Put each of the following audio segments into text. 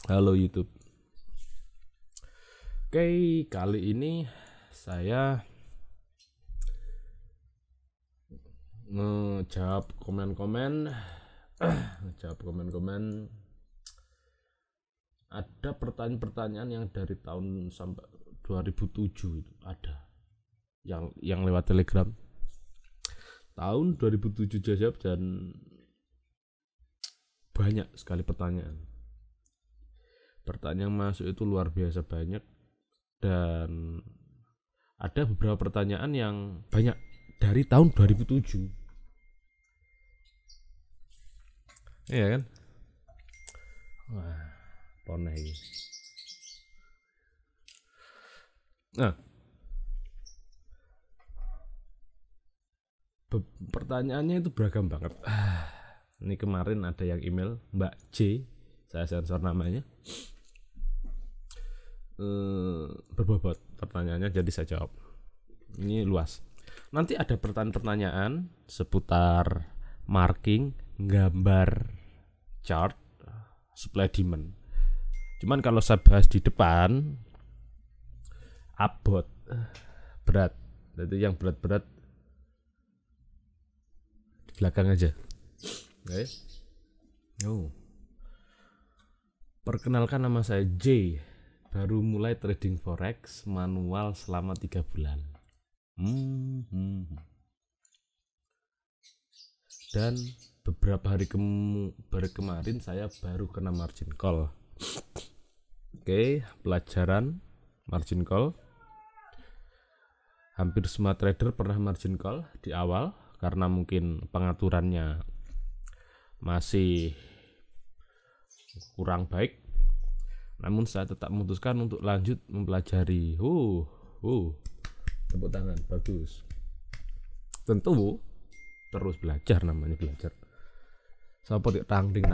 Halo YouTube. Oke, kali ini saya ngejawab komen-komen. Ngejawab komen-komen. Ada pertanyaan-pertanyaan yang dari tahun sampai 2007 itu ada. Yang lewat Telegram. Tahun 2007 jawab dan banyak sekali pertanyaan. Pertanyaan masuk itu luar biasa banyak. Dan ada beberapa pertanyaan yang banyak dari tahun 2007. Iya kan? Wah, poneh ini. Nah, pertanyaannya itu beragam banget. Ini kemarin ada yang email Mbak J, saya sensor namanya. Berbobot pertanyaannya, jadi saya jawab. Ini luas. Nanti ada pertanyaan-pertanyaan seputar marking, gambar, chart, supply demand. Cuman kalau saya bahas di depan, abot, berat. Jadi yang berat-berat di belakang aja. Oke. Perkenalkan, nama saya J. Baru mulai trading forex manual selama 3 bulan. Dan beberapa hari kemarin saya baru kena margin call. Oke, pelajaran margin call. Hampir semua trader pernah margin call di awal karena mungkin pengaturannya masih kurang baik. Namun saya tetap memutuskan untuk lanjut mempelajari. Tepuk tangan, bagus. Tentu terus belajar, namanya belajar. Sampai tangding.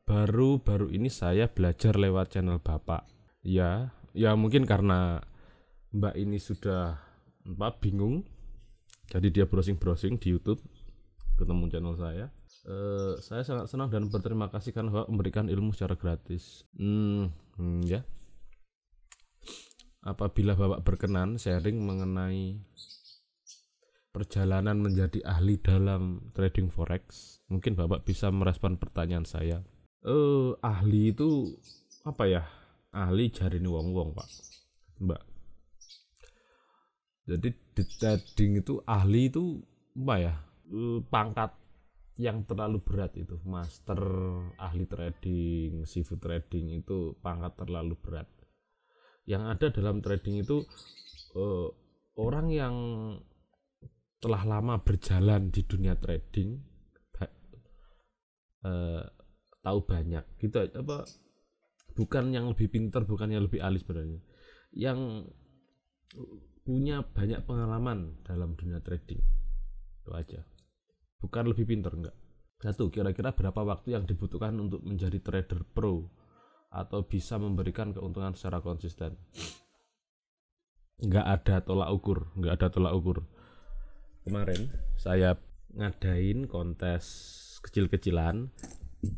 Baru ini saya belajar lewat channel Bapak. Ya mungkin karena Mbak ini sudah bingung. Jadi dia browsing di YouTube, ketemu channel saya. Saya sangat senang dan berterima kasih karena Bapak memberikan ilmu secara gratis. Ya. Apabila Bapak berkenan sharing mengenai perjalanan menjadi ahli dalam trading forex, mungkin Bapak bisa merespon pertanyaan saya. Ahli itu apa ya? Ahli jarine wong-wong, Pak. Mbak. Jadi di trading itu ahli itu apa ya? Pangkat yang terlalu berat itu. Master, ahli trading, seafood trading itu pangkat terlalu berat. Yang ada dalam trading itu orang yang telah lama berjalan di dunia trading, tahu banyak gitu apa, bukan yang lebih pintar, bukan yang lebih ahli sebenarnya, yang punya banyak pengalaman dalam dunia trading, itu aja. Bukan lebih pintar, enggak. Satu, kira-kira berapa waktu yang dibutuhkan untuk menjadi trader pro atau bisa memberikan keuntungan secara konsisten. Enggak ada tolak ukur. Kemarin saya ngadain kontes kecil-kecilan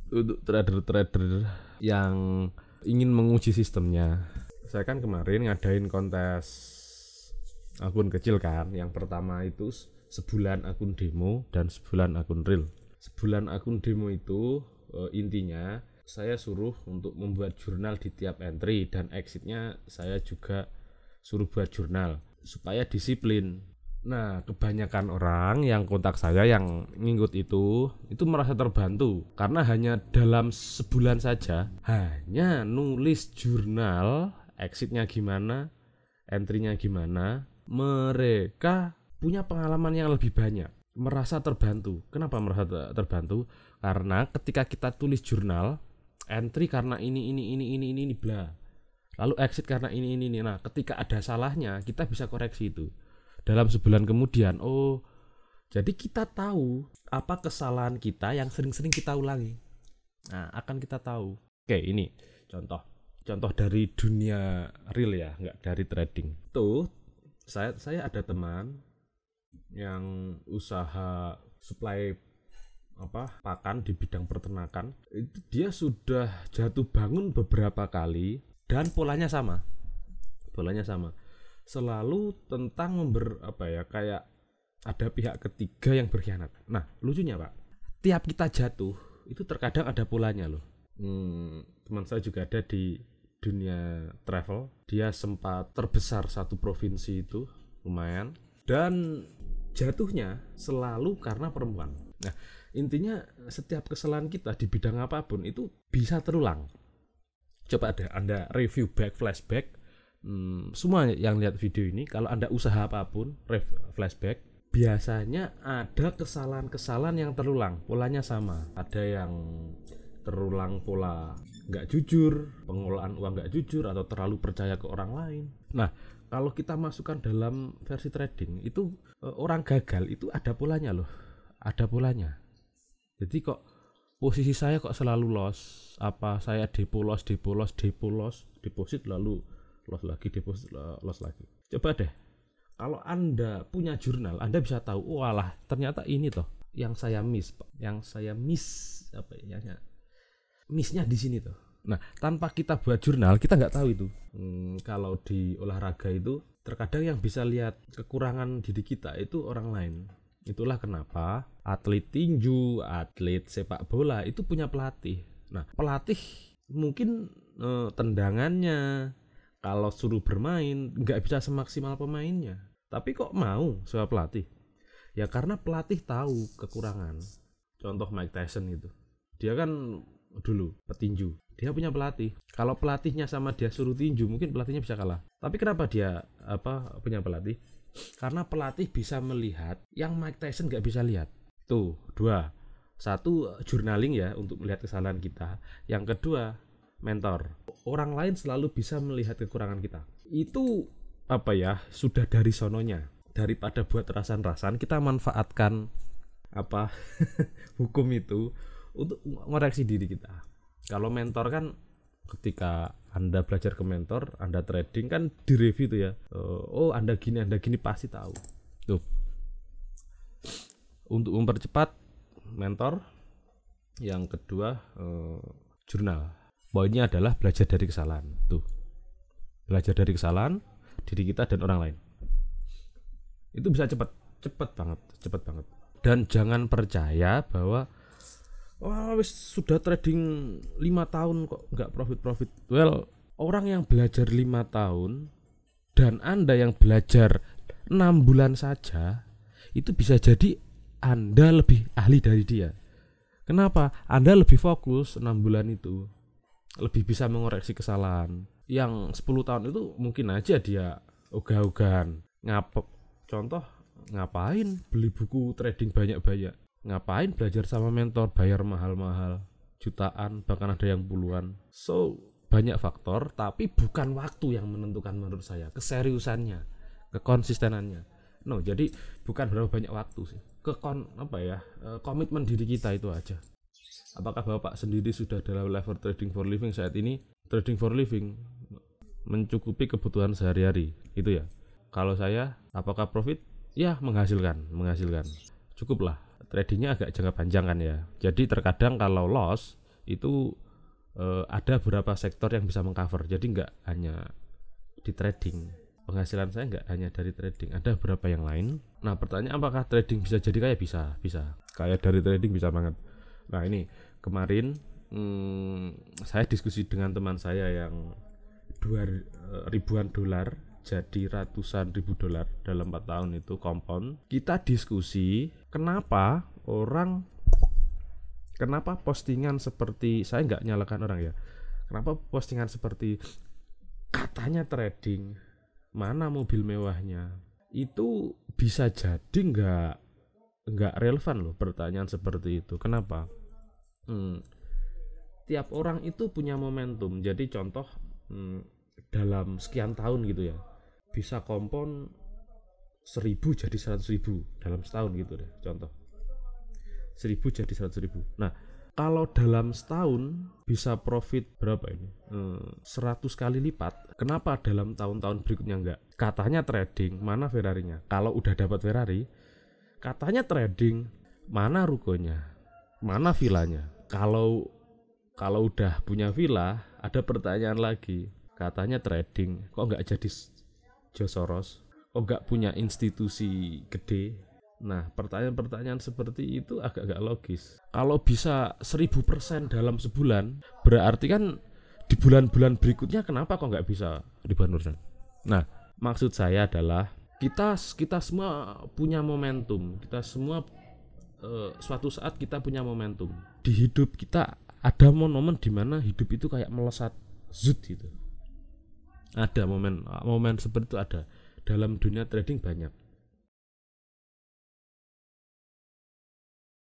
untuk trader-trader yang ingin menguji sistemnya. Saya kan kemarin ngadain kontes akun kecil kan. Yang pertama itu sebulan akun demo dan sebulan akun real. Sebulan akun demo itu intinya saya suruh untuk membuat jurnal di tiap entry, dan exitnya saya juga suruh buat jurnal supaya disiplin. Nah, kebanyakan orang yang kontak saya yang ngikut itu merasa terbantu karena hanya dalam sebulan saja hanya nulis jurnal, exitnya gimana, entry-nya gimana, mereka punya pengalaman yang lebih banyak, merasa terbantu. Kenapa merasa terbantu? Karena ketika kita tulis jurnal, entry karena ini bla, lalu exit karena ini. Nah, ketika ada salahnya kita bisa koreksi itu dalam sebulan kemudian. Jadi kita tahu apa kesalahan kita yang sering-sering kita ulangi. Nah, akan kita tahu. Oke, ini contoh dari dunia real ya, nggak dari trading. Tuh, saya ada teman yang usaha supply pakan di bidang peternakan, itu dia sudah jatuh bangun beberapa kali dan polanya sama. Selalu tentang kayak ada pihak ketiga yang berkhianat. Nah, lucunya Pak, tiap kita jatuh itu terkadang ada polanya loh. Teman saya juga ada di dunia travel, dia sempat terbesar satu provinsi itu lumayan, dan jatuhnya selalu karena perempuan. Nah, intinya setiap kesalahan kita di bidang apapun itu bisa terulang. Coba Anda review flashback, semua yang lihat video ini, kalau Anda usaha apapun, flashback, biasanya ada kesalahan-kesalahan yang terulang, polanya sama. Ada yang terulang pola nggak jujur, pengelolaan uang nggak jujur, atau terlalu percaya ke orang lain. Nah, kalau kita masukkan dalam versi trading itu, orang gagal itu ada polanya loh, ada polanya. Jadi kok posisi saya kok selalu loss, saya deposit lalu loss lagi, deposit loss lagi. Coba deh, kalau Anda punya jurnal, Anda bisa tahu, walah ternyata ini toh yang saya miss, missnya di sini toh. Nah, tanpa kita buat jurnal, kita nggak tahu itu. Kalau di olahraga itu terkadang yang bisa lihat kekurangan diri kita itu orang lain. Itulah kenapa atlet tinju, atlet sepak bola itu punya pelatih. Nah, pelatih mungkin tendangannya kalau suruh bermain nggak bisa semaksimal pemainnya. Tapi kok mau sewa pelatih? Ya karena pelatih tahu kekurangan. Contoh Mike Tyson itu, dia kan dulu petinju, dia punya pelatih. Kalau pelatihnya sama dia suruh tinju, mungkin pelatihnya bisa kalah. Tapi kenapa dia punya pelatih? Karena pelatih bisa melihat yang Mike Tyson nggak bisa lihat. Tuh, dua. Satu, journaling ya untuk melihat kesalahan kita. Yang kedua, mentor. Orang lain selalu bisa melihat kekurangan kita. Itu sudah dari sononya. Daripada buat rasan-rasan, kita manfaatkan hukum itu untuk ngoreksi diri kita. Kalau mentor kan, ketika Anda belajar ke mentor, Anda trading kan direview tuh ya. Anda gini pasti tahu. Tuh. Untuk mempercepat, mentor. Yang kedua, jurnal. Poinnya adalah belajar dari kesalahan. Tuh. Belajar dari kesalahan diri kita dan orang lain. Itu bisa cepat banget. Dan jangan percaya bahwa sudah trading 5 tahun kok nggak profit. Well, orang yang belajar 5 tahun dan Anda yang belajar 6 bulan saja, itu bisa jadi Anda lebih ahli dari dia. Kenapa? Anda lebih fokus 6 bulan itu, lebih bisa mengoreksi kesalahan. Yang 10 tahun itu mungkin aja dia ogah-ogahan. Contoh, ngapain beli buku trading banyak-banyak? Ngapain belajar sama mentor bayar mahal-mahal, jutaan, bahkan ada yang puluhan. So, banyak faktor, tapi bukan waktu yang menentukan menurut saya. Keseriusannya, kekonsistenannya. No, jadi bukan berapa banyak waktu sih. Komitmen diri kita itu aja. Apakah Bapak sendiri sudah dalam level trading for living saat ini? Trading for living mencukupi kebutuhan sehari-hari, itu ya. Kalau saya, apakah profit? Ya, menghasilkan. Cukuplah. Tradingnya agak jangka panjang kan ya. Jadi terkadang kalau loss itu ada beberapa sektor yang bisa mengcover. Jadi nggak hanya di trading. Penghasilan saya nggak hanya dari trading, ada beberapa yang lain. Nah, pertanyaan apakah trading bisa jadi kaya? Bisa. Kaya dari trading bisa banget. Nah, ini kemarin saya diskusi dengan teman saya yang ribuan dolar jadi ratusan ribu dolar dalam 4 tahun itu compound. Kita diskusi kenapa postingan seperti, saya nggak nyalakan orang ya, kenapa postingan seperti katanya trading, mana mobil mewahnya, itu bisa jadi nggak relevan loh pertanyaan seperti itu. Kenapa? Tiap orang itu punya momentum. Jadi contoh, dalam sekian tahun gitu ya, bisa kompon 1.000 jadi 100.000 dalam setahun gitu deh, contoh 1.000 jadi 100.000. Nah, kalau dalam setahun bisa profit berapa ini? 100 kali lipat. Kenapa dalam tahun-tahun berikutnya enggak? Katanya trading, mana Ferrarinya? Kalau udah dapat Ferrari, katanya trading, mana rukonya? mana villanya? Kalau udah punya villa, ada pertanyaan lagi. Katanya trading, kok nggak jadi Soros? Kok nggak punya institusi gede? Nah, pertanyaan-pertanyaan seperti itu agak-agak logis. Kalau bisa 1000% dalam sebulan, berarti kan di bulan-bulan berikutnya kenapa kok nggak bisa, Ridwan Nursan? Nah, maksud saya adalah kita semua punya momentum. Kita semua suatu saat kita punya momentum. Di hidup kita ada momen di mana hidup itu kayak melesat zut gitu. Ada momen seperti itu ada. Dalam dunia trading banyak.